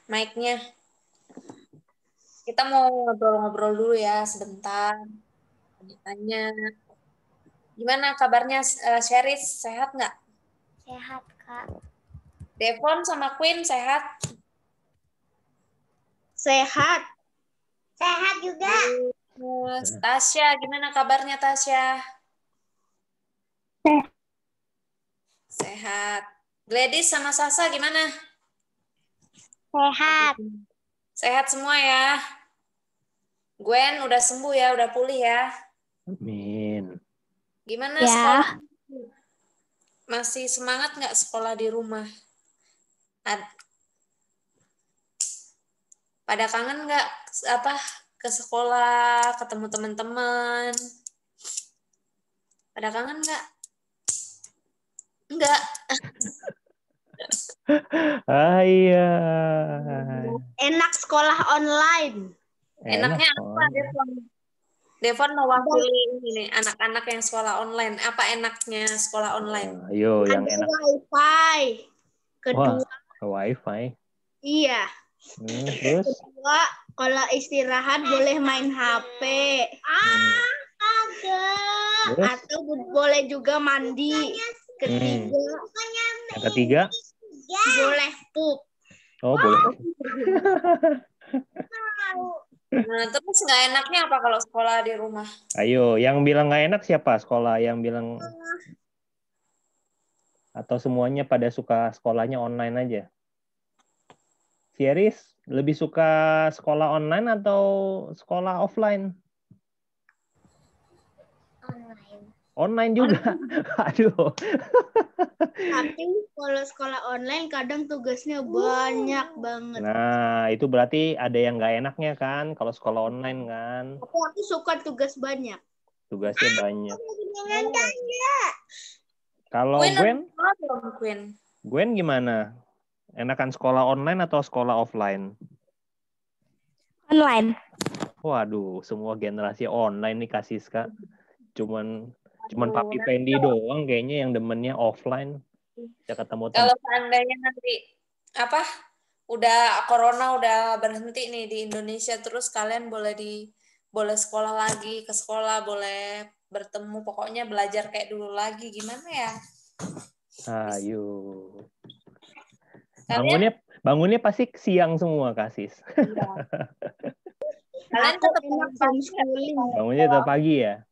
mic-nya. Kita mau ngobrol-ngobrol dulu ya sebentar. Tanya, gimana kabarnya Sheris? Sehat nggak? Sehat, Kak. Devon sama Queen sehat? Sehat. Sehat juga. Tasya, gimana kabarnya Tasya? Sehat. Gladys sama Sasa gimana? Sehat. Sehat semua ya. Gwen udah sembuh ya, udah pulih ya. Amin. Gimana Ya. sekolah? Masih semangat nggak sekolah di rumah? Pada kangen nggak ke sekolah, ketemu teman-teman? Pada kangen nggak? Enggak. Iya. Enak sekolah online. Enaknya apa, Devon? Devon mewakili ini anak-anak yang sekolah online. Apa enaknya sekolah online? Ayo, yang Ada enak. wifi. Kedua. Wah, wifi. Iya. Terus? Kedua, kalau istirahat boleh main HP. Terus? Atau boleh juga mandi. Ketiga. Yang ketiga? Boleh pup. Oh, boleh. Nah, terus nggak enaknya apa kalau sekolah di rumah? Ayo, yang bilang nggak enak siapa? Sekolah yang bilang atau semuanya pada suka sekolahnya online aja? Sieris, lebih suka sekolah online atau sekolah offline? Online juga. Aduh. Tapi kalau sekolah online kadang tugasnya banyak banget. Nah, itu berarti ada yang nggak enaknya kan kalau sekolah online kan? Tapi aku suka tugas banyak. Tugasnya banyak. Kalau Gwen gimana? Enakan sekolah online atau sekolah offline? Online. Waduh, semua generasi online nih Kak Siska. Cuman Papi Fendi doang kayaknya yang demennya offline. Bisa ketemu teman. Kalau seandainya nanti corona udah berhenti nih di Indonesia, terus kalian boleh sekolah lagi, ke sekolah boleh bertemu, pokoknya belajar kayak dulu lagi, gimana ya? Ayo. Kalian? Bangunnya pasti siang semua Kasis. Iya. Kalian tetap homeschooling. Bangunnya tetap pagi ya?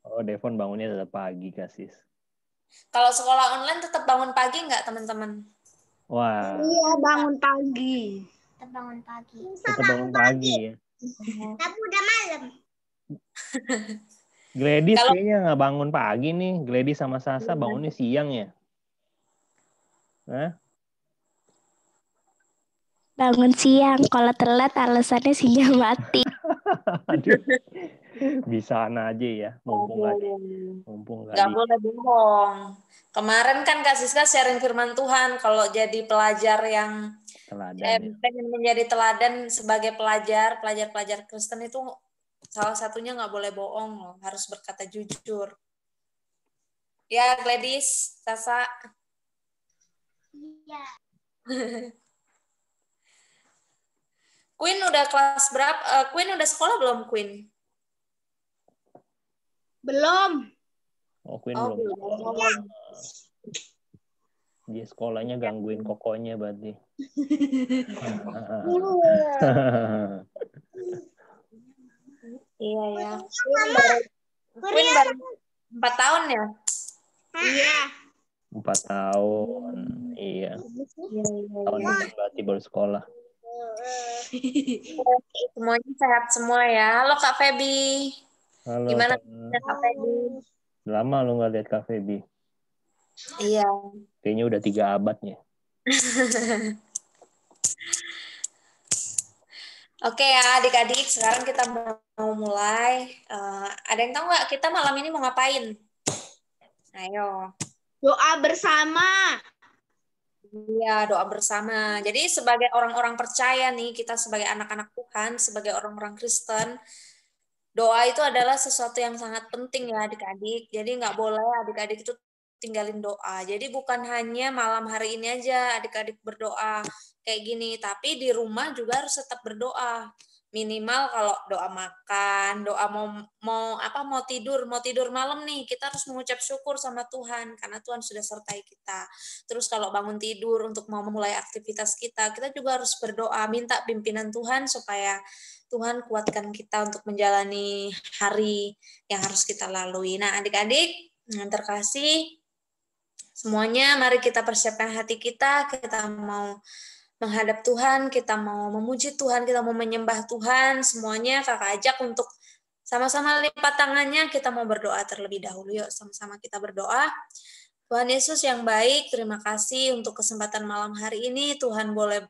Oh, Devon bangunnya tetap pagi Kasis. Kalau sekolah online tetap bangun pagi nggak teman-teman? Wah. Iya, bangun pagi. Tetap bangun pagi ya. Tapi udah malam. Gladys kayaknya nggak bangun pagi nih. Gladys sama Sasa bangunnya siang ya? Hah? Bangun siang. Kalau telat alasannya sinyal mati. Aduh. Bisa aja ya. Mumpung nggak boleh bohong. Kemarin kan Kak Siska sharing firman Tuhan, kalau jadi pelajar yang pengen menjadi teladan sebagai pelajar Kristen itu salah satunya nggak boleh bohong loh, harus berkata jujur. Ya, Gladys, Sasa. Iya. Queen udah kelas berapa? Queen udah sekolah belum, Queen? Belum. Oh, Queen belum. Dia sekolahnya gangguin kokonya berarti. Iya ya. Queen baru 4 tahun ya? Iya. 4 tahun. Iya. Tahun depan berarti baru sekolah. Semuanya sehat semua ya. Halo Kak Feby. Halo, gimana Kak Feby? Lama lu nggak lihat Kak Feby. Iya. Kayaknya udah 3 abad ya. Oke ya adik-adik, sekarang kita mau mulai. Ada yang tahu nggak kita malam ini mau ngapain? Ayo. Doa bersama. Iya, doa bersama. Jadi sebagai orang-orang percaya nih, kita sebagai anak-anak Tuhan, sebagai orang-orang Kristen, doa itu adalah sesuatu yang sangat penting ya adik-adik. Jadi nggak boleh adik-adik itu tinggalin doa. Jadi bukan hanya malam hari ini aja adik-adik berdoa, kayak gini. Tapi di rumah juga harus tetap berdoa. Minimal kalau doa makan, doa mau tidur malam nih, kita harus mengucap syukur sama Tuhan karena Tuhan sudah sertai kita. Terus kalau bangun tidur untuk mau memulai aktivitas kita juga harus berdoa, minta pimpinan Tuhan supaya Tuhan kuatkan kita untuk menjalani hari yang harus kita lalui. Nah, adik-adik yang terkasih, semuanya mari kita persiapkan hati kita mau menghadap Tuhan, kita mau memuji Tuhan, kita mau menyembah Tuhan, semuanya kakak ajak untuk sama-sama lipat tangannya, kita mau berdoa terlebih dahulu. Yuk sama-sama kita berdoa. Tuhan Yesus yang baik, terima kasih untuk kesempatan malam hari ini. Tuhan boleh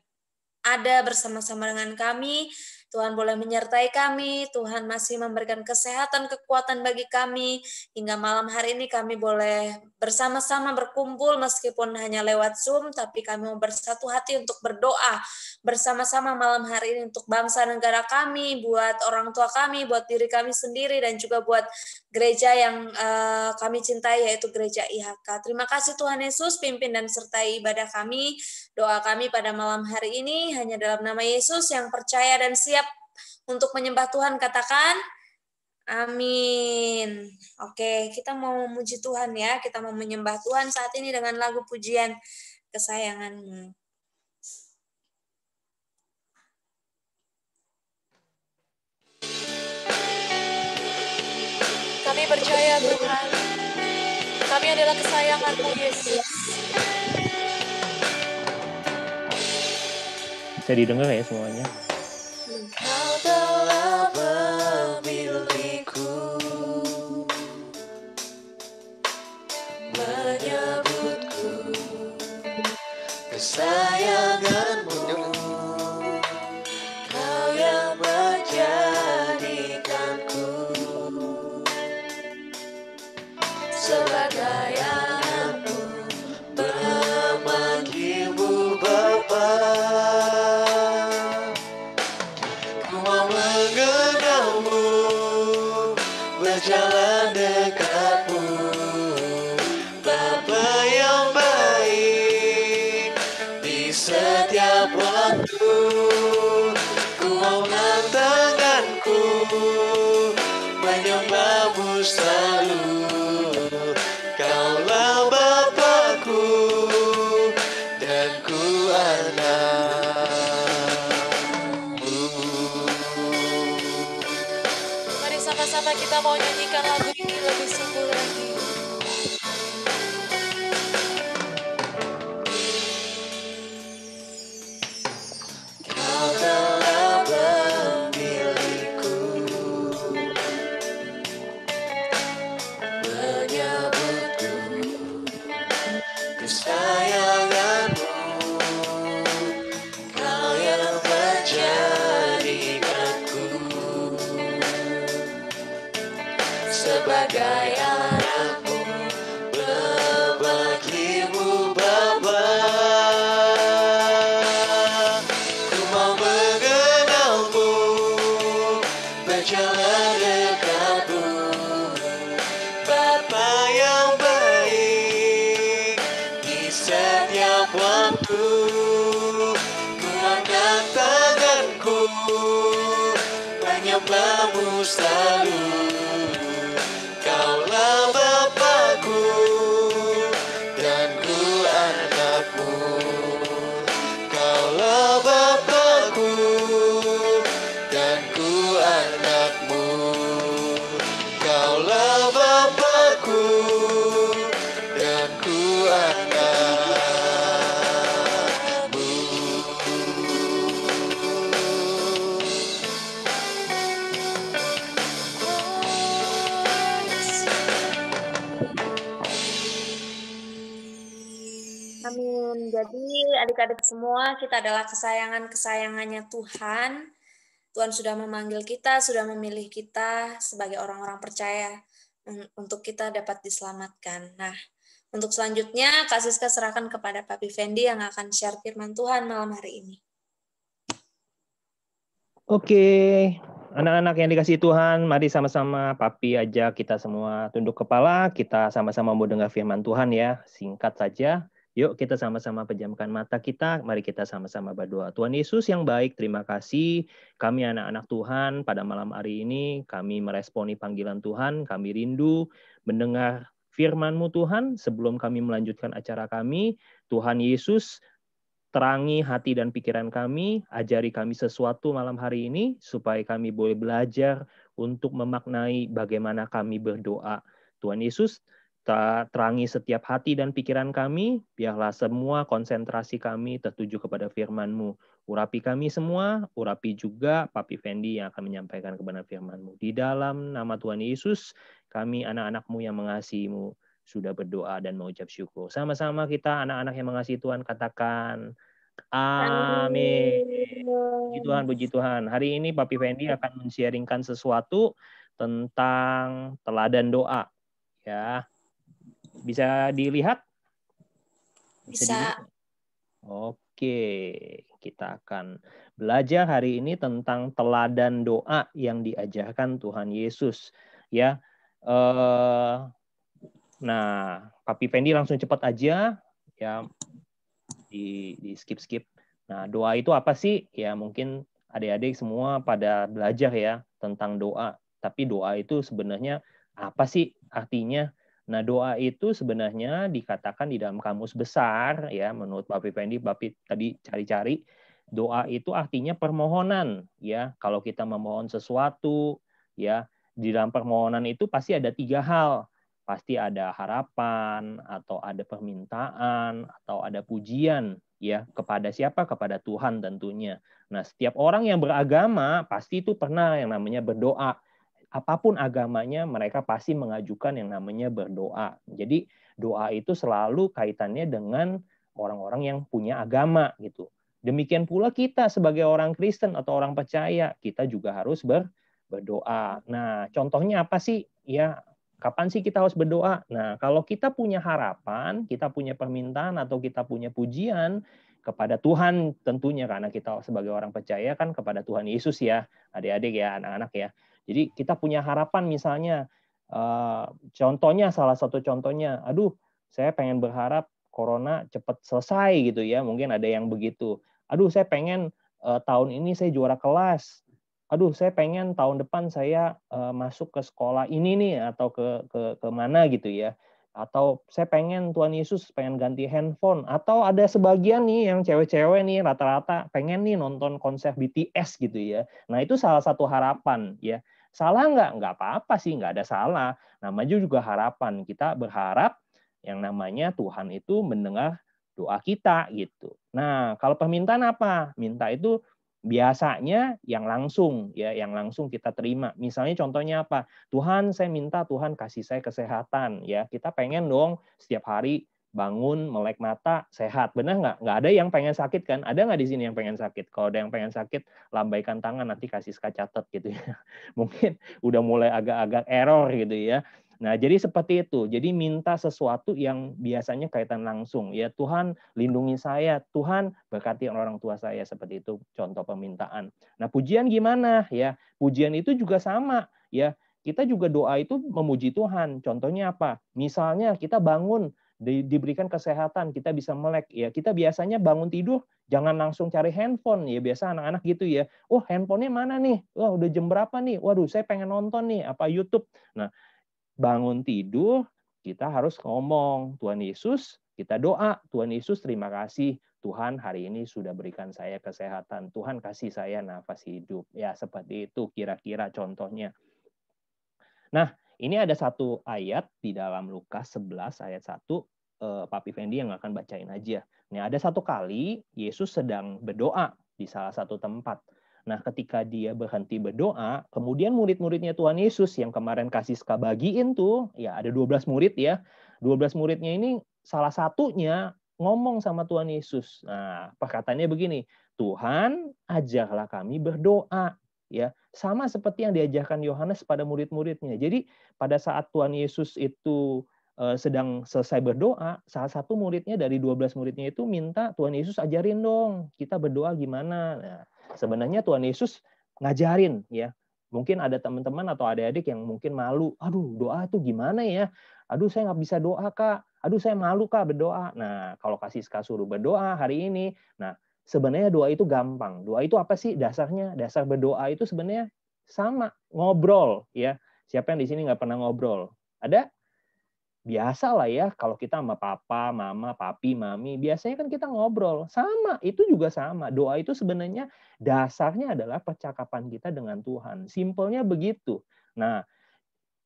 ada bersama-sama dengan kami, Tuhan boleh menyertai kami, Tuhan masih memberikan kesehatan, kekuatan bagi kami, hingga malam hari ini kami boleh bersama-sama berkumpul meskipun hanya lewat Zoom, tapi kami mau bersatu hati untuk berdoa bersama-sama malam hari ini untuk bangsa negara kami, buat orang tua kami, buat diri kami sendiri, dan juga buat gereja yang kami cintai, yaitu gereja IHK. Terima kasih Tuhan Yesus, pimpin dan sertai ibadah kami. Doa kami pada malam hari ini hanya dalam nama Yesus yang percaya dan siap untuk menyembah Tuhan. Katakan, amin. Oke, kita mau memuji Tuhan ya. Kita mau menyembah Tuhan saat ini dengan lagu pujian kesayanganmu. Kami percaya Tuhan, kami adalah kesayangan-Mu Yesus. Bisa didengar ya semuanya? Kau telah memilihku, menyebutku kesayangan-Mu, Kau yang menjadikanku sebagai anak-Mu, memanggil-Mu Bapa. Ku mau mengenal-Mu, berjalan dekat-Mu, Bapa yang baik di setiap waktu. Ku mau tanganku menyembah-Mu selalu. Kaulah Bapakku dan ku anak-Mu. Mari sama-sama kita mau nyanyikan lagu ini lebih sungguh lagi. Kau telah memilihku, menyebutku kesayangan-Mu, Kau yang menjadikanku sebagai anak-Mu, berbagi-Mu Bapa. Ku mau mengenal-Mu, berjalan dekat-Mu, Bapa yang baik di setiap waktu. Ku angkat tanganku menyembah-Mu selalu. Kaulah Bapakku dan ku anak-Mu. Kaulah Bapakku dan ku anak-Mu. Kaulah Bapakku dan ku anak-Mu. Amin. Jadi adik-adik semua, kita adalah kesayangan-kesayangannya Tuhan. Tuhan sudah memanggil kita, sudah memilih kita sebagai orang-orang percaya untuk kita dapat diselamatkan. Nah, untuk selanjutnya, Kak Siska serahkan kepada Papi Fendi yang akan share firman Tuhan malam hari ini. Oke, anak-anak yang dikasihi Tuhan, mari sama-sama Papi ajak kita semua tunduk kepala, kita sama-sama mau dengar firman Tuhan ya, singkat saja. Yuk kita sama-sama pejamkan mata kita, mari kita sama-sama berdoa. Tuhan Yesus yang baik, terima kasih. Kami anak-anak Tuhan pada malam hari ini, kami meresponi panggilan Tuhan, kami rindu mendengar firman-Mu Tuhan. Sebelum kami melanjutkan acara kami, Tuhan Yesus terangi hati dan pikiran kami, ajari kami sesuatu malam hari ini, supaya kami boleh belajar untuk memaknai bagaimana kami berdoa. Tuhan Yesus, terangi setiap hati dan pikiran kami, biarlah semua konsentrasi kami tertuju kepada firman-Mu. Urapi kami semua, urapi juga Papi Fendi yang akan menyampaikan kebenaran firman-Mu. Di dalam nama Tuhan Yesus, kami anak-anak-Mu yang mengasihi-Mu sudah berdoa dan mengucap syukur. Sama-sama kita anak-anak yang mengasihi Tuhan katakan, amin. Puji Tuhan, puji Tuhan. Hari ini Papi Fendi akan men-sharingkan sesuatu tentang teladan doa. Ya. Bisa dilihat? Bisa. Oke, kita akan belajar hari ini tentang teladan doa yang diajarkan Tuhan Yesus. Ya, nah, Papi Fendi langsung cepat aja, ya, di skip. Nah, doa itu apa sih? Ya, mungkin adik-adik semua pada belajar ya tentang doa. Tapi doa itu sebenarnya apa sih artinya? Nah, doa itu sebenarnya dikatakan di dalam kamus besar, ya, menurut Papi Fendi, Papi tadi cari-cari, doa itu artinya permohonan, ya. Kalau kita memohon sesuatu, ya, di dalam permohonan itu pasti ada 3 hal. Pasti ada harapan, atau ada permintaan, atau ada pujian, ya. Kepada siapa? Kepada Tuhan tentunya. Nah, setiap orang yang beragama pasti itu pernah yang namanya berdoa. Apapun agamanya, mereka pasti mengajukan yang namanya berdoa. Jadi doa itu selalu kaitannya dengan orang-orang yang punya agama gitu. Demikian pula kita sebagai orang Kristen atau orang percaya, kita juga harus berdoa. Nah, contohnya apa sih? Ya, kapan sih kita harus berdoa? Nah, kalau kita punya harapan, kita punya permintaan atau kita punya pujian kepada Tuhan tentunya, karena kita sebagai orang percaya kan kepada Tuhan Yesus ya, adik-adik ya, anak-anak ya. Jadi kita punya harapan misalnya, contohnya salah satu contohnya, aduh saya pengen berharap corona cepat selesai gitu ya, mungkin ada yang begitu. Aduh saya pengen tahun ini saya juara kelas. Aduh saya pengen tahun depan saya masuk ke sekolah ini nih atau ke mana gitu ya. Atau saya pengen Tuhan Yesus pengen ganti handphone, atau ada sebagian nih yang cewek-cewek nih rata-rata pengen nih nonton konser BTS gitu ya. Nah itu salah satu harapan ya. Salah nggak? Nggak apa-apa sih, nggak ada salah. Namanya juga harapan. Kita berharap yang namanya Tuhan itu mendengar doa kita gitu. Nah kalau permintaan apa? Minta itu biasanya yang langsung ya, yang langsung kita terima. Misalnya contohnya apa? Tuhan, saya minta Tuhan kasih saya kesehatan ya. Kita pengen dong setiap hari bangun melek mata sehat. Benar nggak? Nggak ada yang pengen sakit kan? Ada nggak di sini yang pengen sakit? Kalau ada yang pengen sakit, lambaikan tangan nanti kasih catat gitu ya. Mungkin udah mulai agak-agak error gitu ya. Nah, jadi seperti itu. Jadi minta sesuatu yang biasanya kaitan langsung. Ya Tuhan, lindungi saya. Tuhan, berkati orang tua saya. Seperti itu contoh permintaan. Nah, pujian gimana? Ya, pujian itu juga sama. Ya, kita juga doa itu memuji Tuhan. Contohnya apa? Misalnya kita bangun, diberikan kesehatan, kita bisa melek. Ya, kita biasanya bangun tidur, jangan langsung cari handphone. Ya, biasa anak-anak gitu ya. Oh, handphonenya mana nih? Wah, udah jam berapa nih? Waduh, saya pengen nonton nih, apa YouTube. Nah, bangun tidur, kita harus ngomong, Tuhan Yesus, kita doa, Tuhan Yesus terima kasih, Tuhan hari ini sudah berikan saya kesehatan, Tuhan kasih saya nafas hidup. Ya seperti itu kira-kira contohnya. Nah, ini ada satu ayat di dalam Lukas 11 ayat 1, Papi Fendi yang akan bacain aja. Nah, ada satu kali Yesus sedang berdoa di salah satu tempat. Nah, ketika dia berhenti berdoa, kemudian murid-muridnya Tuhan Yesus yang kemarin Kasiska bagiin tuh, ya ada 12 murid ya. 12 muridnya ini salah satunya ngomong sama Tuhan Yesus. Nah, perkataannya begini, Tuhan, ajarlah kami berdoa. Ya, sama seperti yang diajarkan Yohanes pada murid-muridnya. Jadi, pada saat Tuhan Yesus itu sedang selesai berdoa, salah satu muridnya dari 12 muridnya itu minta, Tuhan Yesus ajarin dong, kita berdoa gimana. Nah, sebenarnya Tuhan Yesus ngajarin ya. Mungkin ada teman-teman atau adik-adik yang mungkin malu, aduh doa itu gimana ya? Aduh saya nggak bisa doa Kak. aduh saya malu Kak berdoa. Nah, kalau Kasiska suruh berdoa hari ini, nah sebenarnya doa itu gampang. Doa itu apa sih dasarnya? Dasar berdoa itu sebenarnya sama, ngobrol ya. Siapa yang di sini nggak pernah ngobrol? Ada? Biasa lah ya, kalau kita sama papa, mama, papi, mami, biasanya kan kita ngobrol. Sama, itu juga sama. Doa itu sebenarnya dasarnya adalah percakapan kita dengan Tuhan. Simpelnya begitu. Nah,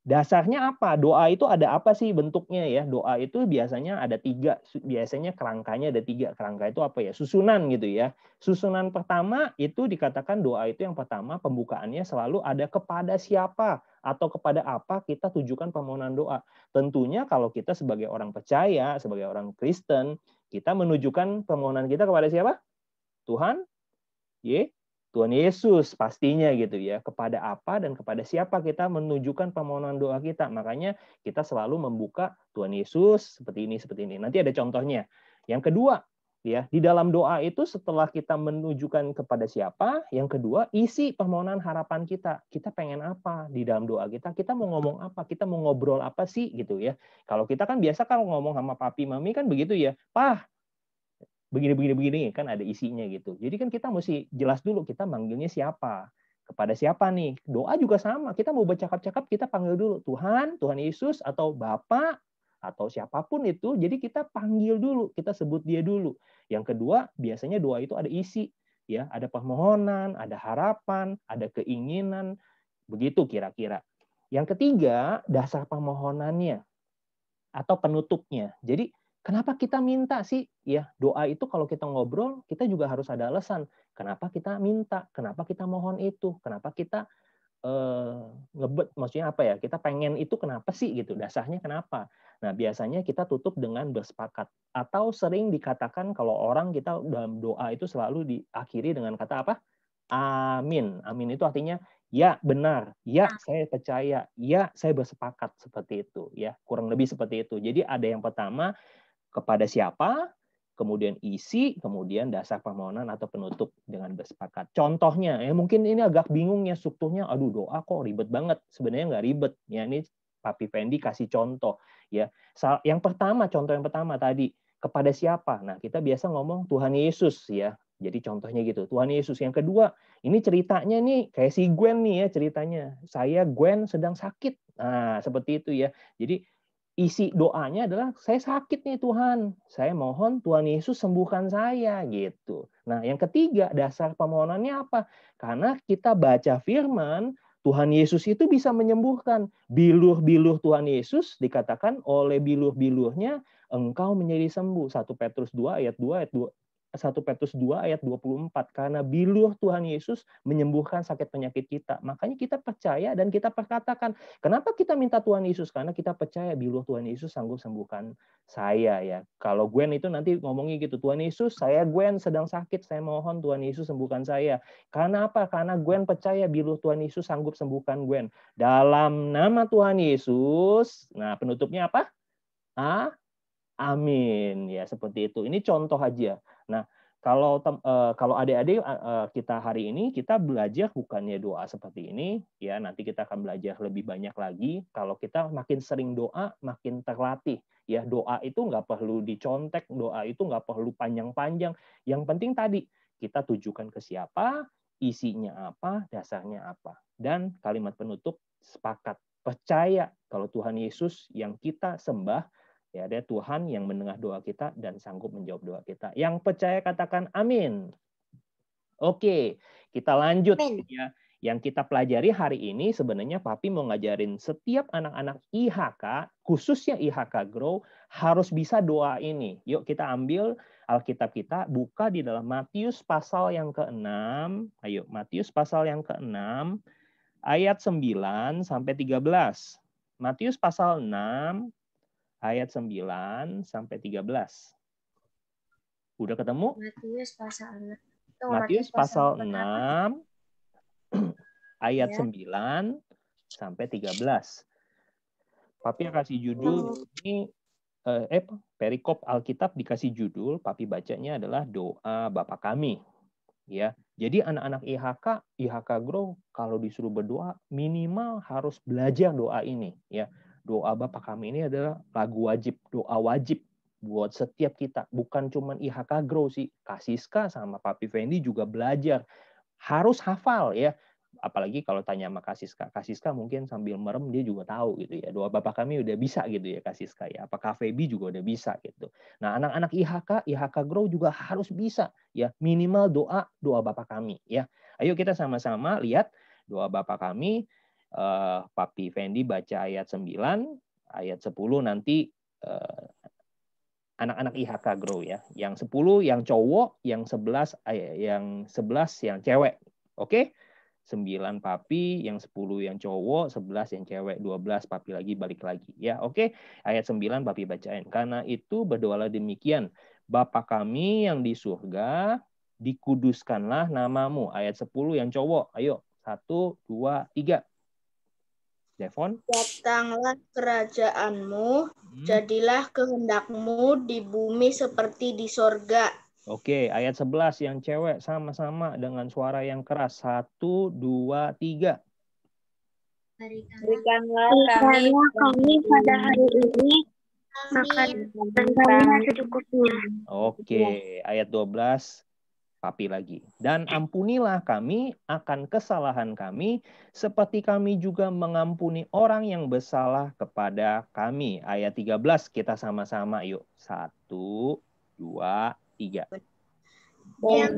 dasarnya apa? Doa itu ada apa sih bentuknya ya? Doa itu biasanya ada 3, biasanya kerangkanya ada 3. Kerangka itu apa ya? Susunan gitu ya. Susunan pertama itu dikatakan doa itu yang pertama pembukaannya selalu ada kepada siapa atau kepada apa kita tujukan permohonan doa. Tentunya kalau kita sebagai orang percaya, sebagai orang Kristen, kita menunjukkan permohonan kita kepada siapa? Tuhan, Tuhan Yesus pastinya gitu ya. Kepada apa dan kepada siapa kita menunjukkan permohonan doa kita. Makanya kita selalu membuka Tuhan Yesus seperti ini, seperti ini. Nanti ada contohnya. Yang kedua, ya, di dalam doa itu setelah kita menunjukkan kepada siapa, yang kedua isi permohonan harapan kita. Kita pengen apa di dalam doa kita? Kita mau ngomong apa? Kita mau ngobrol apa sih gitu ya. Kalau kita kan biasa kalau ngomong sama papi mami kan begitu ya. Pah, begini kan ada isinya gitu. Jadi kan kita mesti jelas dulu kita manggilnya siapa, kepada siapa nih. Doa juga sama, kita mau bercakap-cakap kita panggil dulu Tuhan, Tuhan Yesus atau Bapa atau siapapun itu. Jadi kita panggil dulu, kita sebut dia dulu. Yang kedua, biasanya doa itu ada isi, ya, ada permohonan, ada harapan, ada keinginan, begitu kira-kira. Yang ketiga, dasar permohonannya atau penutupnya. Jadi kenapa kita minta sih? Ya, doa itu kalau kita ngobrol, kita juga harus ada alasan. Kenapa kita minta? Kenapa kita mohon itu? Kenapa kita ngebet? Maksudnya apa ya? Kita pengen itu kenapa sih gitu? Dasarnya kenapa? Nah, biasanya kita tutup dengan bersepakat. Atau sering dikatakan kalau orang kita dalam doa itu selalu diakhiri dengan kata apa? Amin. Amin itu artinya ya benar, ya saya percaya, ya saya bersepakat seperti itu ya. Kurang lebih seperti itu. Jadi ada yang pertama kepada siapa, kemudian isi, kemudian dasar permohonan atau penutup dengan bersepakat. Contohnya, ya mungkin ini agak bingung ya strukturnya, aduh doa kok ribet banget. Sebenarnya nggak ribet. Ya ini Papi Fendi kasih contoh ya. Yang pertama, contoh yang pertama tadi, kepada siapa? Nah, kita biasa ngomong Tuhan Yesus ya. Jadi contohnya gitu, Tuhan Yesus. Yang kedua, ini ceritanya nih kayak si Gwen nih ya ceritanya. Saya Gwen sedang sakit. Nah, seperti itu ya. Jadi isi doanya adalah saya sakit nih Tuhan. Saya mohon Tuhan Yesus sembuhkan saya gitu. Nah, yang ketiga, dasar permohonannya apa? Karena kita baca firman, Tuhan Yesus itu bisa menyembuhkan. Biluh-biluh Tuhan Yesus dikatakan oleh biluh-biluhnya engkau menjadi sembuh. 1 Petrus 2 ayat 2 ayat 2 1 Petrus 2 ayat 24. Karena biluh Tuhan Yesus menyembuhkan sakit penyakit kita. Makanya kita percaya dan kita perkatakan. Kenapa kita minta Tuhan Yesus? Karena kita percaya biluh Tuhan Yesus sanggup sembuhkan saya ya. Kalau Gwen itu nanti ngomongnya gitu. Tuhan Yesus, saya Gwen sedang sakit. Saya mohon Tuhan Yesus sembuhkan saya. Karena apa? Karena Gwen percaya biluh Tuhan Yesus sanggup sembuhkan Gwen. Dalam nama Tuhan Yesus. Nah, penutupnya apa? Amin ya seperti itu. Ini contoh aja. Nah, kalau adik-adik kita hari ini kita belajar bukannya doa seperti ini ya. Nanti kita akan belajar lebih banyak lagi. Kalau kita makin sering doa, makin terlatih. Ya, doa itu nggak perlu dicontek, doa itu nggak perlu panjang-panjang. Yang penting tadi kita tujukan ke siapa, isinya apa, dasarnya apa. Dan kalimat penutup sepakat, percaya kalau Tuhan Yesus yang kita sembah ya, ada Tuhan yang mendengar doa kita dan sanggup menjawab doa kita. Yang percaya katakan amin. Oke, kita lanjut ya. Yang kita pelajari hari ini sebenarnya Papi mau ngajarin setiap anak-anak IHK, khususnya IHK Grow, harus bisa doa ini. Yuk kita ambil Alkitab kita, buka di dalam Matius pasal yang ke-6. Ayo, Matius pasal yang ke-6, ayat 9 sampai 13. Matius pasal 6, ayat 9 sampai 13. Udah ketemu? Matius pasal 6. Matius pasal 6 ayat 9 sampai 13. Papi kasih judul ini perikop Alkitab dikasih judul, Papi bacanya adalah doa Bapa Kami. Ya. Jadi anak-anak IHK Grow kalau disuruh berdoa minimal harus belajar doa ini ya. doa Bapa Kami ini adalah lagu wajib, doa wajib buat setiap kita. Bukan cuma IHK Grow sih, Kasiska sama Papi Fendi juga belajar. Harus hafal ya. Apalagi kalau tanya sama Kasiska mungkin sambil merem dia juga tahu gitu ya. Doa Bapa Kami udah bisa gitu ya Kasiska ya. Apakah Febi juga udah bisa gitu. Nah, anak-anak IHK Grow juga harus bisa ya, minimal doa Bapa Kami ya. Ayo kita sama-sama lihat doa Bapa Kami. Papi Fendi baca ayat 9, ayat 10 nanti anak-anak IHK Grow ya. Yang 10 yang cowok, yang 11 yang cewek. Oke? 9 Papi, yang 10 yang cowok, 11 yang cewek, 12 Papi lagi balik lagi ya. Oke? Ayat 9 Papi bacain. Karena itu berdoalah demikian, Bapa Kami yang di surga, dikuduskanlah namamu. Ayat 10 yang cowok. Ayo, 1 2 3. Devon. Datanglah kerajaanmu, jadilah kehendakmu di bumi seperti di sorga. Oke, ayat 11 yang cewek sama-sama dengan suara yang keras. 1, 2, 3. Berikanlah kami pada hari ini makan kami secukupnya. Oke, ayat 12 Papi lagi. Dan ampunilah kami akan kesalahan kami, seperti kami juga mengampuni orang yang bersalah kepada kami. Ayat 13 kita sama-sama yuk. 1, 2, 3. Dalam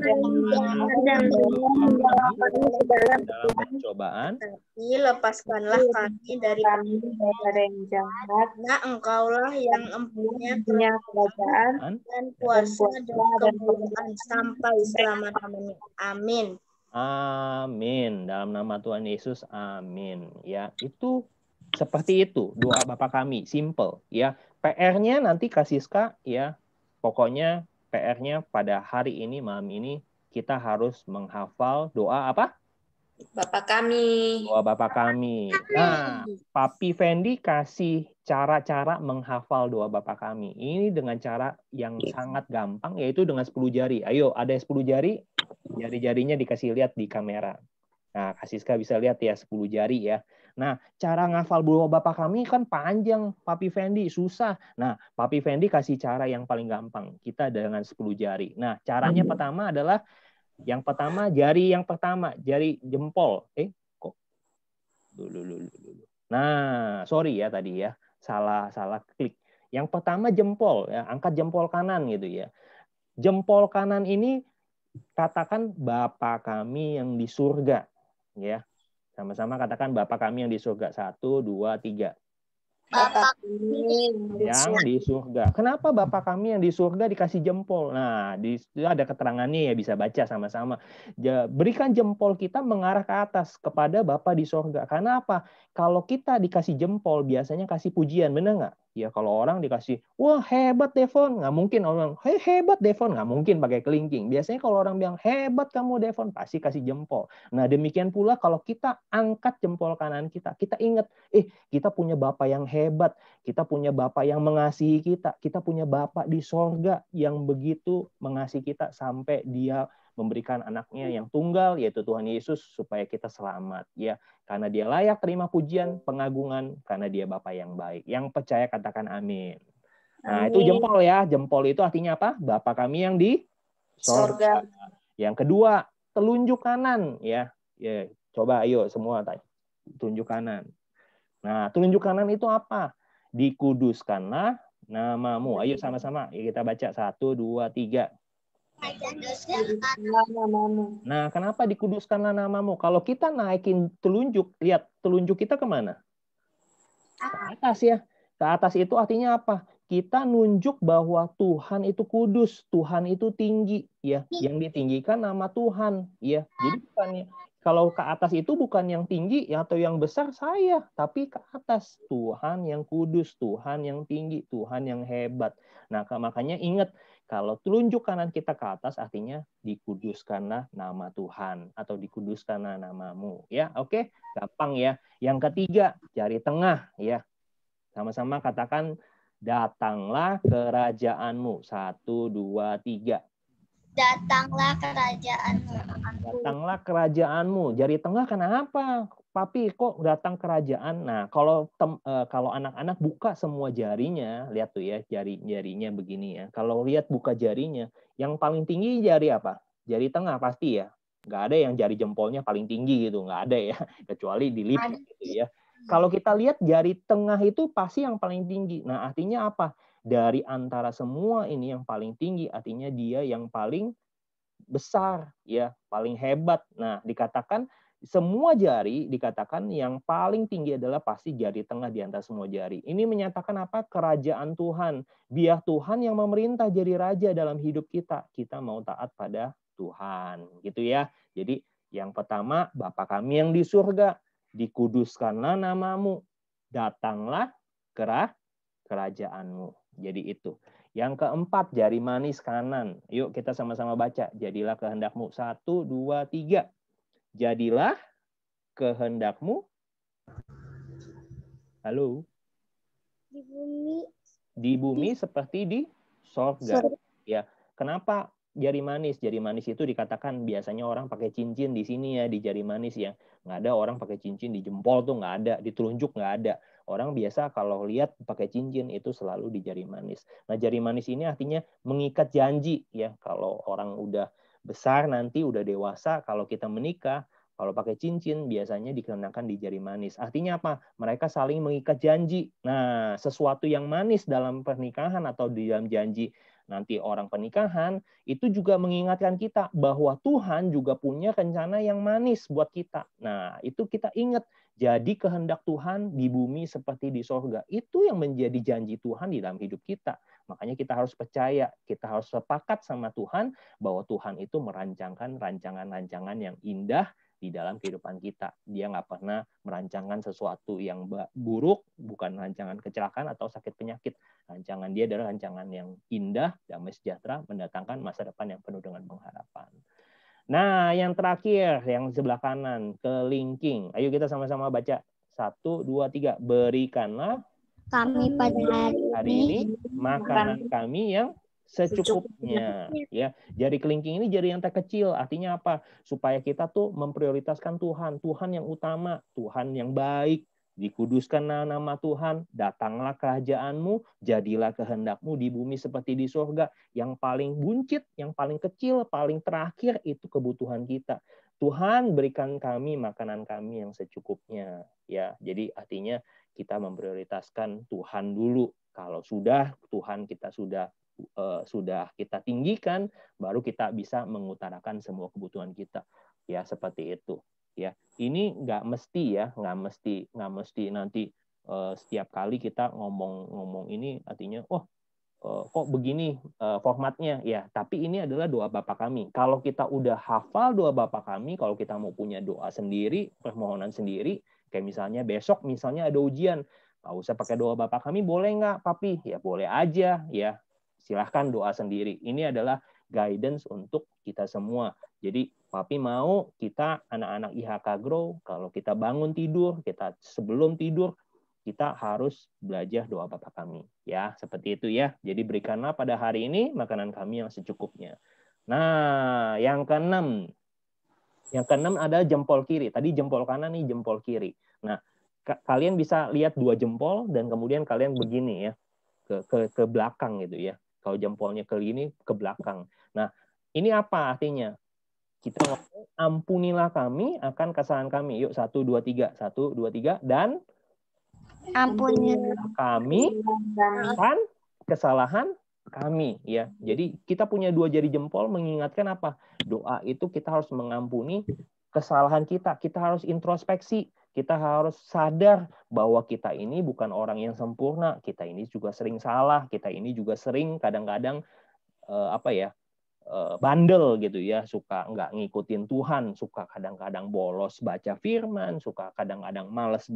pencobaan, tapi lepaskanlah kami dari yang jahat, karena Engkaulah yang empunya kerajaan dan kuasa dan kemuliaan sampai selama-lamanya. Amin. Amin. Dalam nama Tuhan Yesus, amin. Ya, itu seperti itu doa Bapa Kami, simple ya. PR-nya nanti Kasiska ya. Pokoknya PR-nya pada hari ini, malam ini kita harus menghafal doa apa? Bapa Kami. Doa Bapa Kami. Nah, Papi Fendi kasih cara-cara menghafal doa Bapa Kami. Ini dengan cara yang sangat gampang, yaitu dengan 10 jari. Ayo, ada 10 jari, jari-jarinya dikasih lihat di kamera. Nah, Kasiska bisa lihat ya 10 jari ya. Nah, cara ngafal doa Bapa Kami kan panjang, Papi Fendi, susah. Nah, Papi Fendi kasih cara yang paling gampang. Kita dengan 10 jari. Nah, caranya pertama adalah jari yang pertama, jari jempol. Kok? Dulu. Nah, sorry ya tadi ya. Salah klik. Yang pertama jempol ya, angkat jempol kanan gitu ya. Jempol kanan ini katakan Bapa Kami yang di surga ya. Sama-sama katakan Bapa Kami yang di surga. 1, 2, 3. Bapa yang di surga. Kenapa Bapa Kami yang di surga dikasih jempol? Nah, di situ ada keterangannya ya, bisa baca sama-sama. Berikan jempol kita mengarah ke atas kepada Bapa di surga. Karena apa? Kalau kita dikasih jempol, biasanya kasih pujian, benar nggak? Ya kalau orang dikasih, wah hebat Devon, nggak mungkin orang, hey, hebat Devon, nggak mungkin pakai kelingking. Biasanya kalau orang bilang hebat kamu Devon, pasti kasih jempol. Nah demikian pula kalau kita angkat jempol kanan kita ingat, kita punya Bapa yang hebat, kita punya Bapa yang mengasihi kita punya Bapa di sorga yang begitu mengasihi kita sampai Dia memberikan anaknya yang tunggal yaitu Tuhan Yesus supaya kita selamat ya, karena Dia layak terima pujian, pengagungan, karena Dia Bapa yang baik. Yang percaya katakan amin. Nah, itu jempol ya. Jempol itu artinya apa? Bapa Kami yang di sorga. Yang kedua, telunjuk kanan ya. Coba ayo semua tunjuk kanan. Nah, telunjuk kanan itu apa? Dikuduskanlah namamu. Ayo sama-sama kita baca 1, 2, 3. Nah, kenapa dikuduskanlah namamu? Kalau kita naikin telunjuk, lihat telunjuk kita kemana? Ke atas ya. Ke atas itu artinya apa? Kita nunjuk bahwa Tuhan itu kudus, Tuhan itu tinggi, ya. Yang ditinggikan nama Tuhan, ya. Jadi bukannya kalau ke atas itu bukan yang tinggi atau yang besar saya, tapi ke atas Tuhan yang kudus, Tuhan yang tinggi, Tuhan yang hebat. Nah, makanya ingat kalau telunjuk kanan kita ke atas artinya dikuduskanlah nama Tuhan atau dikuduskanlah namamu, ya. Oke, gampang ya. Yang ketiga, jari tengah, ya. Sama-sama katakan datanglah kerajaanmu. 1, 2, 3. Datanglah kerajaanmu. Datanglah kerajaanmu. Jari tengah kenapa? Papi kok datang kerajaan? Nah, kalau anak-anak buka semua jarinya, lihat tuh ya, jarinya begini ya. Kalau lihat buka jarinya, yang paling tinggi jari apa? Jari tengah pasti ya. Nggak ada yang jari jempolnya paling tinggi gitu, nggak ada ya. Kecuali dilipat gitu ya. Kalau kita lihat jari tengah itu pasti yang paling tinggi. Nah, artinya apa? Dari antara semua ini yang paling tinggi, artinya dia yang paling besar ya, paling hebat. Nah, dikatakan semua jari, dikatakan yang paling tinggi adalah pasti jari tengah di antara semua jari. Ini menyatakan apa? Kerajaan Tuhan. Biar Tuhan yang memerintah jadi raja dalam hidup kita. Kita mau taat pada Tuhan, gitu ya. Jadi yang pertama, Bapa kami yang di surga, dikuduskanlah namamu, datanglah kerajaanmu. Jadi itu. Yang keempat, jari manis kanan. Yuk kita sama-sama baca. Jadilah kehendakmu. 1, 2, 3. Jadilah kehendakmu. Halo. Di bumi seperti di sorga. Ya. Kenapa jari manis? Jari manis itu dikatakan biasanya orang pakai cincin di sini ya, di jari manis ya. Nggak ada orang pakai cincin di jempol tuh, nggak ada. Di telunjuk nggak ada. Orang biasa kalau lihat pakai cincin itu selalu di jari manis. Nah, jari manis ini artinya mengikat janji ya. Kalau orang udah besar nanti udah dewasa, kalau kita menikah, kalau pakai cincin biasanya dikenakan di jari manis. Artinya apa? Mereka saling mengikat janji. Nah, sesuatu yang manis dalam pernikahan atau di dalam janji nanti orang pernikahan itu juga mengingatkan kita bahwa Tuhan juga punya rencana yang manis buat kita. Nah, itu kita ingat. Jadi kehendak Tuhan di bumi seperti di sorga. Itu yang menjadi janji Tuhan di dalam hidup kita. Makanya kita harus percaya, kita harus sepakat sama Tuhan bahwa Tuhan itu merancangkan rancangan-rancangan yang indah di dalam kehidupan kita. Dia nggak pernah merancangkan sesuatu yang buruk, bukan rancangan kecelakaan atau sakit penyakit. Rancangan dia adalah rancangan yang indah, damai sejahtera, mendatangkan masa depan yang penuh dengan pengharapan. Nah, yang terakhir, yang sebelah kanan, kelingking. Ayo kita sama-sama baca. 1, 2, 3. Berikanlah Kami pada hari ini makanan kami yang secukupnya. Ya, jari kelingking ini jari yang terkecil. Artinya apa? Supaya kita tuh memprioritaskan Tuhan. Tuhan yang utama, Tuhan yang baik. Dikuduskan nama Tuhan, datanglah kerajaanmu, jadilah kehendakmu di bumi seperti di surga. Yang paling buncit, yang paling kecil, paling terakhir itu kebutuhan kita. Tuhan berikan kami makanan kami yang secukupnya. Ya, jadi artinya kita memprioritaskan Tuhan dulu. Kalau sudah Tuhan kita sudah kita tinggikan, baru kita bisa mengutarakan semua kebutuhan kita. Ya, seperti itu. Ya, ini nggak mesti ya, nggak mesti nanti setiap kali kita ngomong ini artinya kok begini formatnya ya. Tapi ini adalah doa Bapa kami. Kalau kita udah hafal doa Bapa kami, kalau kita mau punya doa sendiri, permohonan sendiri, kayak misalnya besok misalnya ada ujian, nggak usah pakai doa Bapa kami, boleh nggak, Papi? Ya boleh aja ya. Silahkan doa sendiri. Ini adalah guidance untuk kita semua. Jadi Papi mau kita anak-anak IHK Grow, kalau kita bangun tidur, kita sebelum tidur, kita harus belajar doa Bapa kami. Ya, seperti itu ya. Jadi berikanlah pada hari ini makanan kami yang secukupnya. Nah, yang keenam. Yang keenam ada jempol kiri. Tadi jempol kanan nih, jempol kiri. Nah, kalian bisa lihat 2 jempol dan kemudian kalian begini ya. Ke belakang gitu ya. Kalau jempolnya ke sini, ke belakang. Nah, ini apa artinya? Kita ngomong, ampunilah kami akan kesalahan kami. Yuk, 1, 2, 3. 1, 2, 3. Dan ampunilah kami akan kesalahan kami. Ya. Jadi kita punya 2 jari jempol mengingatkan apa? Doa itu kita harus mengampuni kesalahan kita. Kita harus introspeksi. Kita harus sadar bahwa kita ini bukan orang yang sempurna. Kita ini juga sering salah. Kita ini juga sering kadang-kadang bandel gitu ya, suka nggak ngikutin Tuhan, suka kadang-kadang bolos baca firman, suka kadang-kadang malas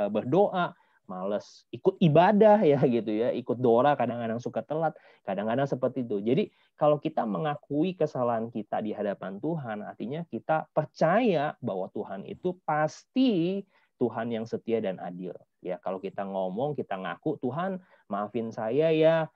berdoa, malas ikut ibadah ya gitu ya, ikut doa kadang-kadang suka telat, kadang-kadang seperti itu. Jadi kalau kita mengakui kesalahan kita di hadapan Tuhan, artinya kita percaya bahwa Tuhan itu pasti Tuhan yang setia dan adil. Ya, kalau kita ngomong, kita ngaku, Tuhan maafin saya ya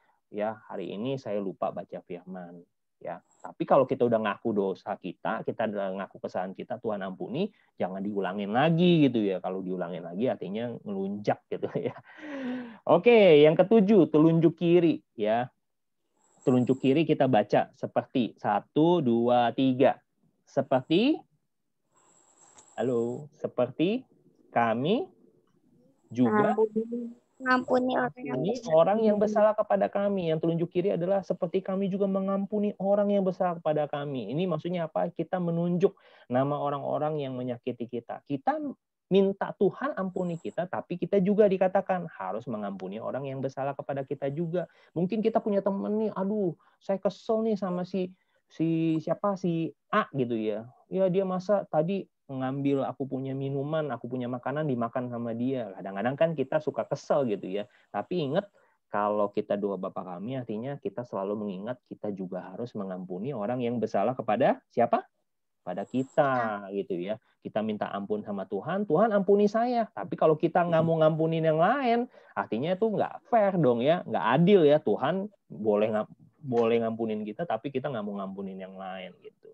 hari ini saya lupa baca firman. Ya, tapi kalau kita udah ngaku dosa kita udah ngaku kesalahan kita, Tuhan ampuni, jangan diulangin lagi gitu ya. Kalau diulangin lagi artinya ngelunjak gitu ya. Oke, yang ketujuh, telunjuk kiri ya. Telunjuk kiri kita baca seperti 1, 2, 3. Seperti kami juga Mengampuni orang yang bersalah kepada kami. Yang telunjuk kiri adalah seperti kami juga mengampuni orang yang bersalah kepada kami. Ini maksudnya apa? Kita menunjuk nama orang-orang yang menyakiti kita. Kita minta Tuhan ampuni kita, tapi kita juga dikatakan harus mengampuni orang yang bersalah kepada kita juga. Mungkin kita punya teman nih, aduh, saya kesel nih sama si A gitu ya. Ya dia masa tadi ngambil aku punya minuman, aku punya makanan dimakan sama dia. Kadang-kadang kan kita suka kesel gitu ya. Tapi ingat, kalau kita doa Bapa kami, artinya kita selalu mengingat kita juga harus mengampuni orang yang bersalah kepada siapa? Pada kita gitu ya. Kita minta ampun sama Tuhan, Tuhan ampuni saya. Tapi kalau kita nggak mau ngampunin yang lain, artinya itu nggak fair dong ya, nggak adil ya. Tuhan boleh ngampunin kita, tapi kita nggak mau ngampunin yang lain gitu.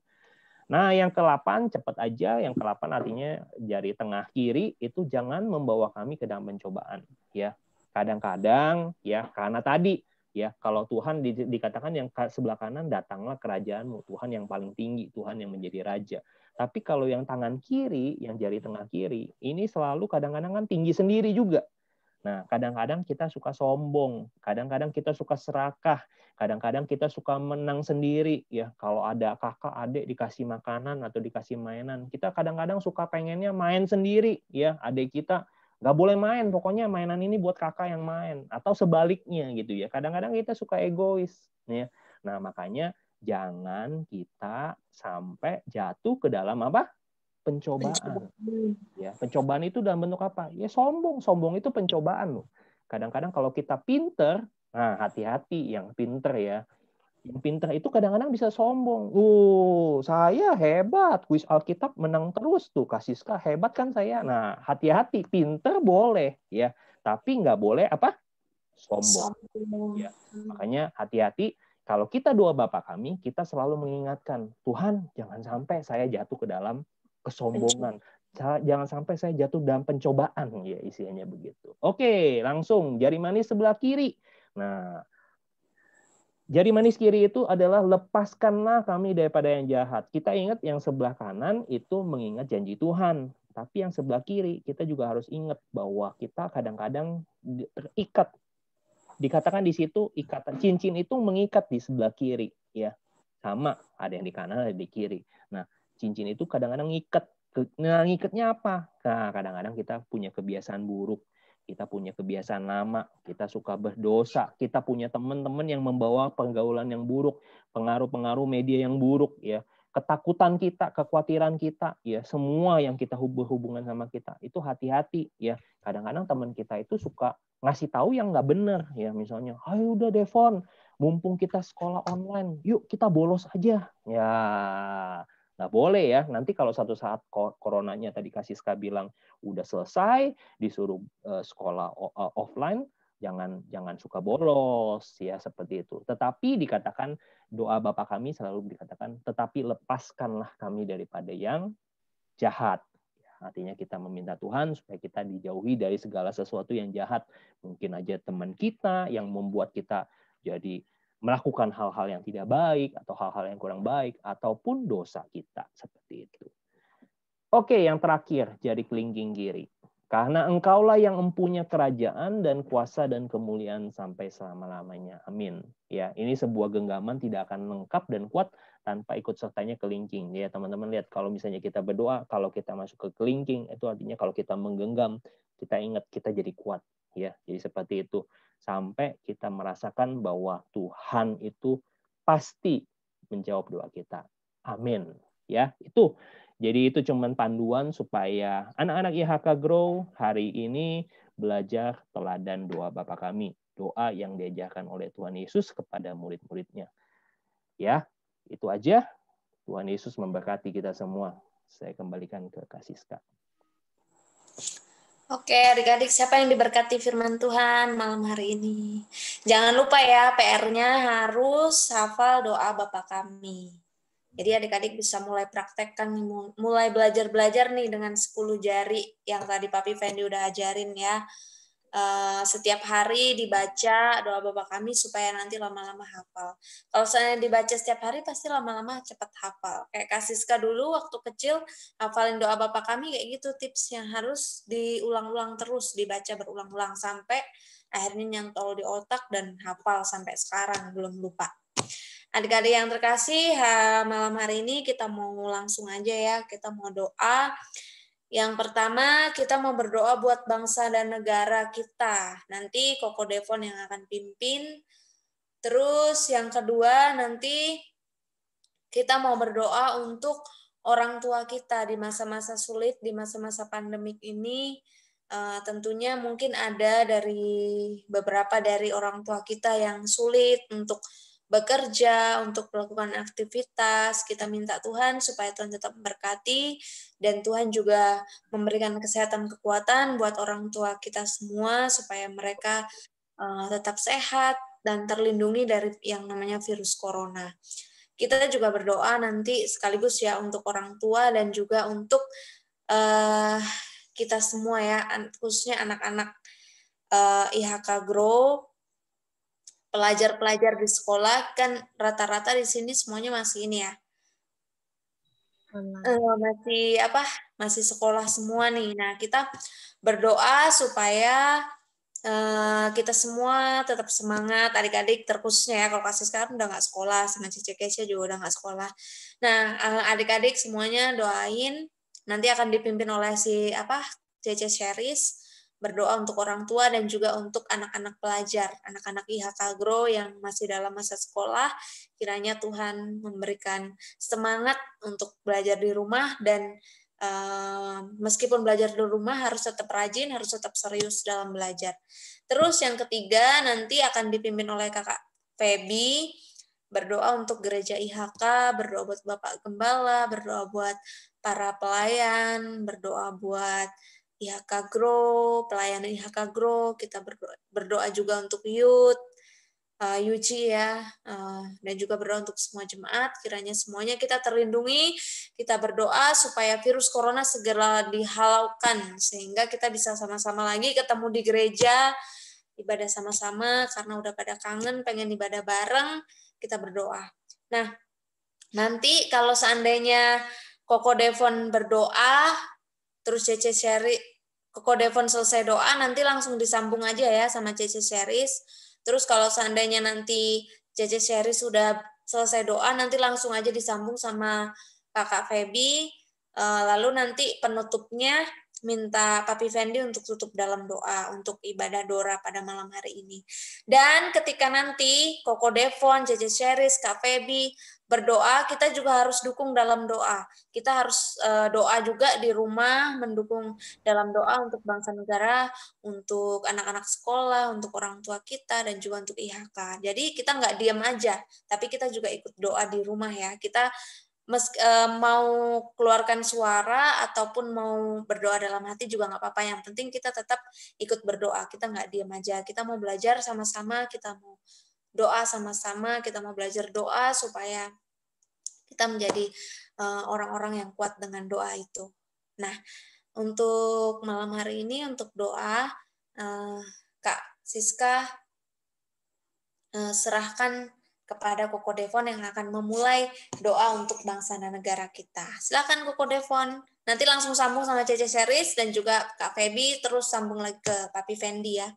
Nah, yang ke-8 cepat aja. Yang ke-8 artinya jari tengah kiri itu jangan membawa kami ke dalam pencobaan. Ya, kadang-kadang ya karena tadi ya kalau Tuhan dikatakan yang sebelah kanan datanglah kerajaanmu, Tuhan yang paling tinggi, Tuhan yang menjadi raja. Tapi kalau yang tangan kiri, yang jari tengah kiri, ini selalu kadang-kadang kan tinggi sendiri juga. Nah, kadang-kadang kita suka sombong, kadang-kadang kita suka serakah, kadang-kadang kita suka menang sendiri ya. Kalau ada kakak, adik dikasih makanan atau dikasih mainan, kita kadang-kadang suka pengennya main sendiri ya. Adik kita nggak boleh main, pokoknya mainan ini buat kakak yang main, atau sebaliknya gitu ya. Kadang-kadang kita suka egois ya. Nah, makanya jangan kita sampai jatuh ke dalam apa? Pencobaan. Ya, pencobaan itu dalam bentuk apa? Ya sombong. Sombong itu pencobaan loh. Kadang-kadang kalau kita pinter, nah hati-hati yang pinter ya. Yang pinter itu kadang-kadang bisa sombong. Saya hebat, kuis Alkitab menang terus tuh, Kasiska hebat kan saya. Nah, hati-hati, pinter boleh ya, tapi nggak boleh apa? Sombong. Ya. Makanya hati-hati. Kalau kita doa Bapa kami, kita selalu mengingatkan, Tuhan jangan sampai saya jatuh ke dalam kesombongan. Jangan sampai saya jatuh dalam pencobaan, ya isinya begitu. Oke, langsung jari manis sebelah kiri. Nah, jari manis kiri itu adalah lepaskanlah kami daripada yang jahat. Kita ingat yang sebelah kanan itu mengingat janji Tuhan. Tapi yang sebelah kiri kita juga harus ingat bahwa kita kadang-kadang terikat. Dikatakan di situ ikatan cincin itu mengikat di sebelah kiri, ya. Sama, ada yang di kanan, ada di kiri. Nah, cincin itu kadang-kadang ngikat. Nah, ngikatnya apa? Nah, kadang-kadang kita punya kebiasaan buruk, kita punya kebiasaan lama, kita suka berdosa, kita punya teman-teman yang membawa pergaulan yang buruk, pengaruh-pengaruh media yang buruk, ya. Ketakutan kita, kekhawatiran kita, ya, semua yang kita berhubungan sama kita, itu hati-hati, ya. Kadang-kadang teman kita itu suka ngasih tahu yang nggak benar, ya. Misalnya, ayo udah Devon, mumpung kita sekolah online, yuk kita bolos aja. Ya, nggak boleh ya. Nanti kalau satu saat coronanya tadi Kasiska bilang udah selesai, disuruh sekolah offline, jangan suka bolos ya seperti itu. Tetapi dikatakan doa Bapa kami selalu dikatakan, tetapi lepaskanlah kami daripada yang jahat. Artinya kita meminta Tuhan supaya kita dijauhi dari segala sesuatu yang jahat. Mungkin aja teman kita yang membuat kita jadi melakukan hal-hal yang tidak baik atau hal-hal yang kurang baik ataupun dosa kita seperti itu. Oke, yang terakhir jari kelingking kiri. Karena engkaulah yang mempunyai kerajaan dan kuasa dan kemuliaan sampai selama-lamanya. Amin. Ya, ini sebuah genggaman tidak akan lengkap dan kuat tanpa ikut sertanya kelingking. Ya, teman-teman lihat kalau misalnya kita berdoa, kalau kita masuk ke kelingking, itu artinya kalau kita menggenggam, kita ingat kita jadi kuat. Ya, jadi seperti itu. Sampai kita merasakan bahwa Tuhan itu pasti menjawab doa kita. Amin. Ya, itu. Jadi itu cuman panduan supaya anak-anak IHK Grow hari ini belajar teladan doa Bapa kami. Doa yang diajarkan oleh Tuhan Yesus kepada murid-muridnya. Ya, itu aja. Tuhan Yesus memberkati kita semua. Saya kembalikan ke Kasiska. Oke, adik-adik, siapa yang diberkati firman Tuhan malam hari ini? Jangan lupa ya, PR-nya harus hafal doa Bapa kami. Jadi adik-adik bisa mulai praktekkan, mulai belajar-belajar nih dengan 10 jari yang tadi Papi Fendi udah ajarin ya. Setiap hari dibaca doa Bapa kami supaya nanti lama-lama hafal. Kalau saya dibaca setiap hari pasti lama-lama cepat hafal. Kayak Kak Siska dulu waktu kecil hafalin doa Bapa kami kayak gitu, tips yang harus diulang-ulang terus, dibaca berulang-ulang sampai akhirnya nyantol di otak dan hafal sampai sekarang belum lupa. Adik-adik yang terkasih, malam hari ini kita mau langsung aja ya, kita mau doa. Yang pertama, kita mau berdoa buat bangsa dan negara kita. Nanti Koko Devon yang akan pimpin. Terus yang kedua, nanti kita mau berdoa untuk orang tua kita di masa-masa sulit, di masa-masa pandemik ini. Tentunya mungkin ada beberapa dari orang tua kita yang sulit untuk bekerja, untuk melakukan aktivitas. Kita minta Tuhan supaya Tuhan tetap memberkati dan Tuhan juga memberikan kesehatan, kekuatan buat orang tua kita semua supaya mereka tetap sehat dan terlindungi dari yang namanya virus corona. Kita juga berdoa nanti sekaligus ya untuk orang tua dan juga untuk kita semua ya, khususnya anak-anak IHK Grow, pelajar-pelajar di sekolah, kan rata-rata di sini semuanya masih ini ya, masih sekolah semua nih. Nah, kita berdoa supaya kita semua tetap semangat, adik-adik terkhususnya ya, kalau kasih sekarang udah nggak sekolah, sama Cici Kesia juga udah nggak sekolah. Nah, adik-adik semuanya doain, nanti akan dipimpin oleh Cici Sheris, berdoa untuk orang tua dan juga untuk anak-anak pelajar, anak-anak IHK Grow yang masih dalam masa sekolah, kiranya Tuhan memberikan semangat untuk belajar di rumah dan meskipun belajar di rumah harus tetap rajin, harus tetap serius dalam belajar. Terus yang ketiga nanti akan dipimpin oleh Kakak Feby, berdoa untuk gereja IHK, berdoa buat Bapak Gembala, berdoa buat para pelayan, berdoa buat IHK Grow, pelayanan IHK Grow, kita berdoa juga untuk youth, Yuji ya, dan juga berdoa untuk semua jemaat, kiranya semuanya kita terlindungi, kita berdoa supaya virus corona segera dihalaukan, sehingga kita bisa sama-sama lagi ketemu di gereja, ibadah sama-sama, karena udah pada kangen, pengen ibadah bareng, kita berdoa. Nah, nanti kalau seandainya Koko Devon berdoa, terus Cece Sherry, Koko Devon selesai doa, nanti langsung disambung aja ya sama Cece Sheris. Terus kalau seandainya nanti Cece Sheris sudah selesai doa, nanti langsung aja disambung sama Kakak Feby. Lalu nanti penutupnya minta Papi Fendi untuk tutup dalam doa untuk ibadah Dora pada malam hari ini. Dan ketika nanti Koko Devon, Cece Sheris, Kak Feby berdoa, kita juga harus dukung dalam doa. Kita harus doa juga di rumah, mendukung dalam doa untuk bangsa negara, untuk anak-anak sekolah, untuk orang tua kita, dan juga untuk IHK. Jadi kita nggak diam aja, tapi kita juga ikut doa di rumah ya. Kita mau keluarkan suara ataupun mau berdoa dalam hati juga nggak apa-apa. Yang penting kita tetap ikut berdoa. Kita nggak diam aja. Kita mau belajar sama-sama, kita mau doa sama-sama, kita mau belajar doa supaya kita menjadi orang-orang yang kuat dengan doa itu. Nah, untuk malam hari ini, untuk doa, Kak Siska serahkan kepada Koko Devon yang akan memulai doa untuk bangsa dan negara kita. Silakan Koko Devon. Nanti langsung sambung sama Cece Sheris dan juga Kak Feby, terus sambung lagi ke Papi Fendi ya.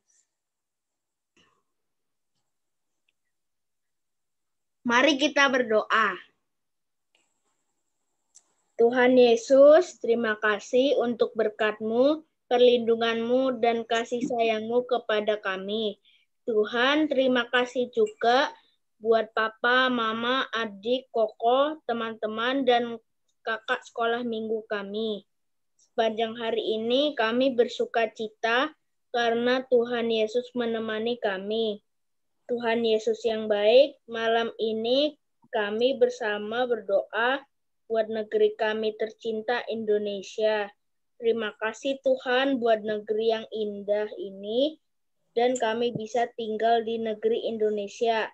Mari kita berdoa. Tuhan Yesus, terima kasih untuk berkat-Mu, perlindungan-Mu, dan kasih sayang-Mu kepada kami. Tuhan, terima kasih juga buat Papa, Mama, adik, Koko, teman-teman, dan kakak sekolah minggu kami. Sepanjang hari ini kami bersuka cita karena Tuhan Yesus menemani kami. Tuhan Yesus yang baik, malam ini kami bersama berdoa buat negeri kami tercinta Indonesia. Terima kasih Tuhan buat negeri yang indah ini dan kami bisa tinggal di negeri Indonesia.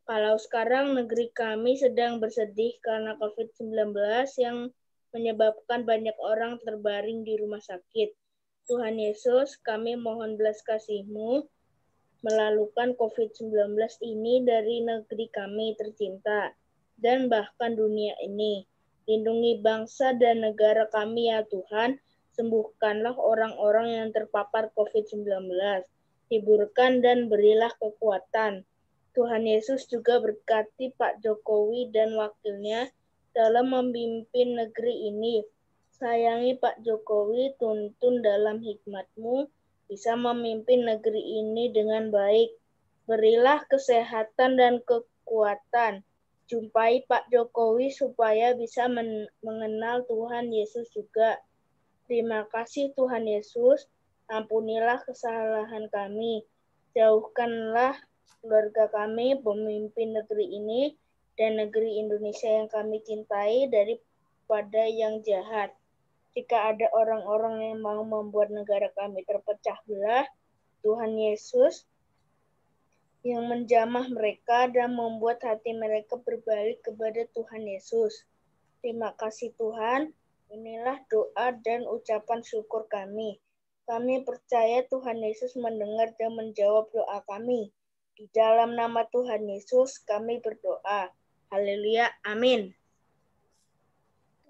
Kalau sekarang negeri kami sedang bersedih karena COVID-19 yang menyebabkan banyak orang terbaring di rumah sakit. Tuhan Yesus, kami mohon belas kasih-Mu melalukan COVID-19 ini dari negeri kami tercinta dan bahkan dunia ini. Lindungi bangsa dan negara kami ya Tuhan, sembuhkanlah orang-orang yang terpapar COVID-19. Hiburkan dan berilah kekuatan. Tuhan Yesus juga berkati Pak Jokowi dan wakilnya dalam memimpin negeri ini. Sayangi Pak Jokowi, tuntun dalam hikmat-Mu, bisa memimpin negeri ini dengan baik. Berilah kesehatan dan kekuatan. Jumpai Pak Jokowi supaya bisa mengenal Tuhan Yesus juga. Terima kasih Tuhan Yesus, ampunilah kesalahan kami. Jauhkanlah keluarga kami, pemimpin negeri ini, dan negeri Indonesia yang kami cintai daripada yang jahat. Jika ada orang-orang yang mau membuat negara kami terpecah belah, Tuhan Yesus yang menjamah mereka dan membuat hati mereka berbalik kepada Tuhan Yesus. Terima kasih Tuhan. Inilah doa dan ucapan syukur kami. Kami percaya Tuhan Yesus mendengar dan menjawab doa kami. Di dalam nama Tuhan Yesus kami berdoa. Haleluya. Amin.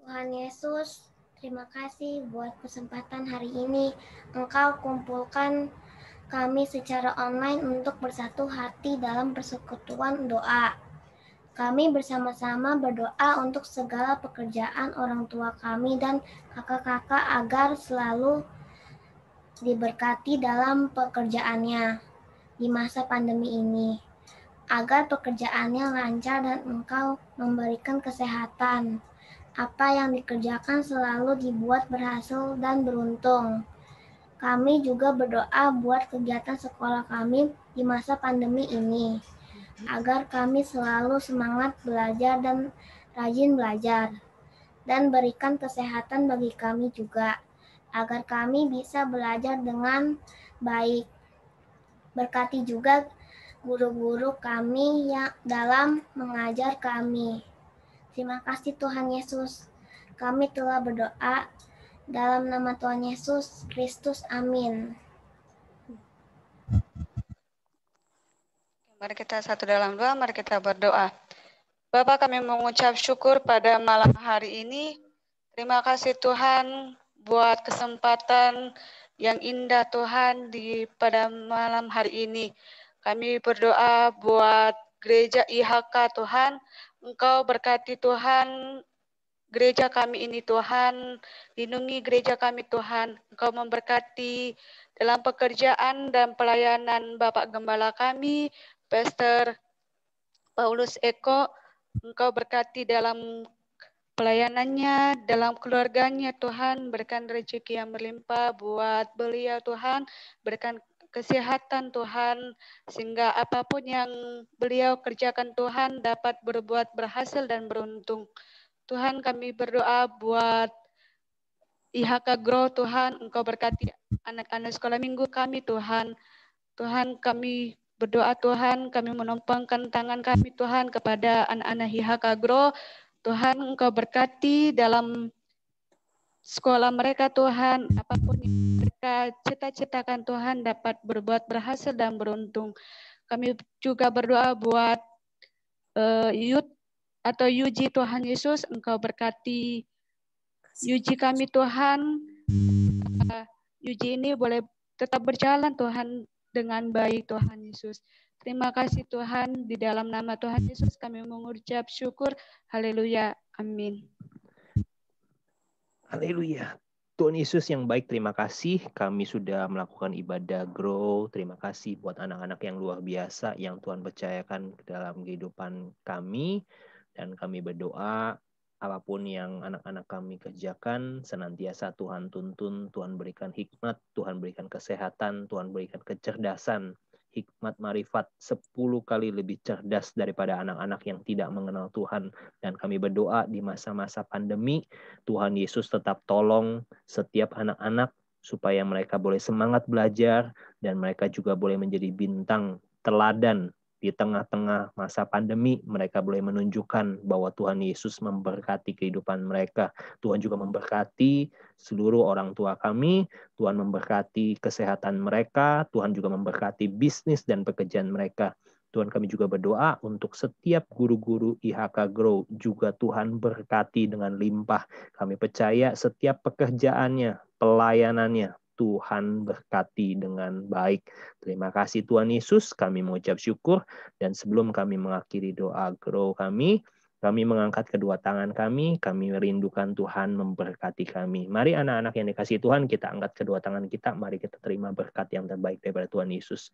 Tuhan Yesus, terima kasih buat kesempatan hari ini. Engkau kumpulkan kami secara online untuk bersatu hati dalam persekutuan doa. Kami bersama-sama berdoa untuk segala pekerjaan orang tua kami dan kakak-kakak agar selalu diberkati dalam pekerjaannya di masa pandemi ini, agar pekerjaannya lancar dan Engkau memberikan kesehatan. Apa yang dikerjakan selalu dibuat berhasil dan beruntung. Kami juga berdoa buat kegiatan sekolah kami di masa pandemi ini, agar kami selalu semangat belajar dan rajin belajar, dan berikan kesehatan bagi kami juga, agar kami bisa belajar dengan baik. Berkati juga guru-guru kami yang dalam mengajar kami. Terima kasih Tuhan Yesus. Kami telah berdoa dalam nama Tuhan Yesus Kristus. Amin. Mari kita satu dalam doa, mari kita berdoa. Bapa, kami mengucap syukur pada malam hari ini. Terima kasih Tuhan buat kesempatan yang indah Tuhan pada malam hari ini. Kami berdoa buat gereja IHK Tuhan. Engkau berkati Tuhan gereja kami ini Tuhan. Lindungi gereja kami Tuhan. Engkau memberkati dalam pekerjaan dan pelayanan Bapak Gembala kami, Pastor Paulus Eko. Engkau berkati dalam pelayanannya, dalam keluarganya Tuhan, berikan rezeki yang berlimpah buat beliau Tuhan, berikan kesehatan Tuhan, sehingga apapun yang beliau kerjakan Tuhan dapat berbuat berhasil dan beruntung. Tuhan, kami berdoa buat IHK Grow Tuhan, Engkau berkati anak-anak sekolah minggu kami Tuhan. Tuhan, kami berdoa Tuhan, kami menumpangkan tangan kami Tuhan kepada anak-anak IHK Grow. Tuhan, Engkau berkati dalam sekolah mereka Tuhan, apapun yang mereka cita-citakan Tuhan dapat berbuat berhasil dan beruntung. Kami juga berdoa buat youth atau UJ Tuhan Yesus, Engkau berkati UJ kami Tuhan, UJ ini boleh tetap berjalan Tuhan dengan baik Tuhan Yesus. Terima kasih Tuhan, di dalam nama Tuhan Yesus kami mengucap syukur. Haleluya. Amin. Haleluya. Tuhan Yesus yang baik, terima kasih kami sudah melakukan ibadah Grow. Terima kasih buat anak-anak yang luar biasa yang Tuhan percayakan ke dalam kehidupan kami. Dan kami berdoa apapun yang anak-anak kami kerjakan, senantiasa Tuhan tuntun, Tuhan berikan hikmat, Tuhan berikan kesehatan, Tuhan berikan kecerdasan hikmat, marifat 10 kali lebih cerdas daripada anak-anak yang tidak mengenal Tuhan. Dan kami berdoa di masa-masa pandemi, Tuhan Yesus tetap tolong setiap anak-anak supaya mereka boleh semangat belajar dan mereka juga boleh menjadi bintang teladan di tengah-tengah masa pandemi. Mereka boleh menunjukkan bahwa Tuhan Yesus memberkati kehidupan mereka. Tuhan juga memberkati seluruh orang tua kami. Tuhan memberkati kesehatan mereka. Tuhan juga memberkati bisnis dan pekerjaan mereka. Tuhan, kami juga berdoa untuk setiap guru-guru IHK Grow. Juga Tuhan berkati dengan limpah. Kami percaya setiap pekerjaannya, pelayanannya, Tuhan berkati dengan baik. Terima kasih Tuhan Yesus, kami mengucap syukur. Dan sebelum kami mengakhiri doa Grow kami mengangkat kedua tangan kami merindukan Tuhan memberkati kami. Mari anak-anak yang dikasihi Tuhan, kita angkat kedua tangan kita, mari kita terima berkat yang terbaik daripada Tuhan Yesus.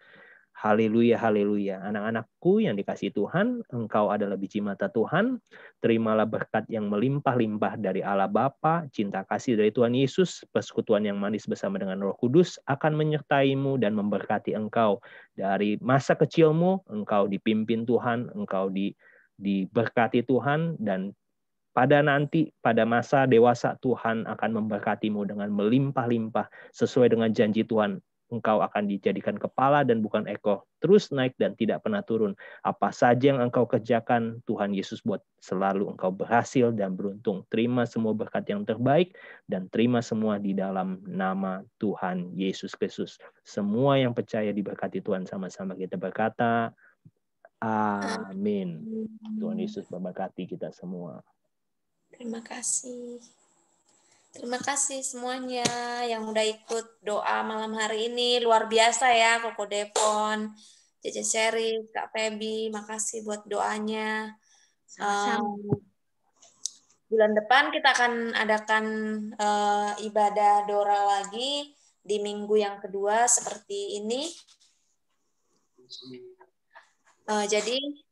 Haleluya, haleluya. Anak-anakku yang dikasihi Tuhan, engkau adalah biji mata Tuhan. Terimalah berkat yang melimpah-limpah dari Allah Bapa, cinta kasih dari Tuhan Yesus, persekutuan yang manis bersama dengan Roh Kudus akan menyertaimu dan memberkati engkau. Dari masa kecilmu, engkau dipimpin Tuhan, engkau diberkati Tuhan, dan pada masa dewasa Tuhan akan memberkatimu dengan melimpah-limpah sesuai dengan janji Tuhan. Engkau akan dijadikan kepala dan bukan ekor, terus naik dan tidak pernah turun. Apa saja yang engkau kerjakan, Tuhan Yesus buat selalu engkau berhasil dan beruntung. Terima semua berkat yang terbaik dan terima semua di dalam nama Tuhan Yesus Kristus. Semua yang percaya diberkati Tuhan, sama-sama kita berkata, amin. Tuhan Yesus memberkati kita semua. Terima kasih. Terima kasih semuanya yang udah ikut doa malam hari ini. Luar biasa ya, Koko Depon, Cece Seri, Kak Febi. Makasih buat doanya. Bulan depan kita akan adakan ibadah Dora lagi di minggu yang kedua seperti ini. Jadi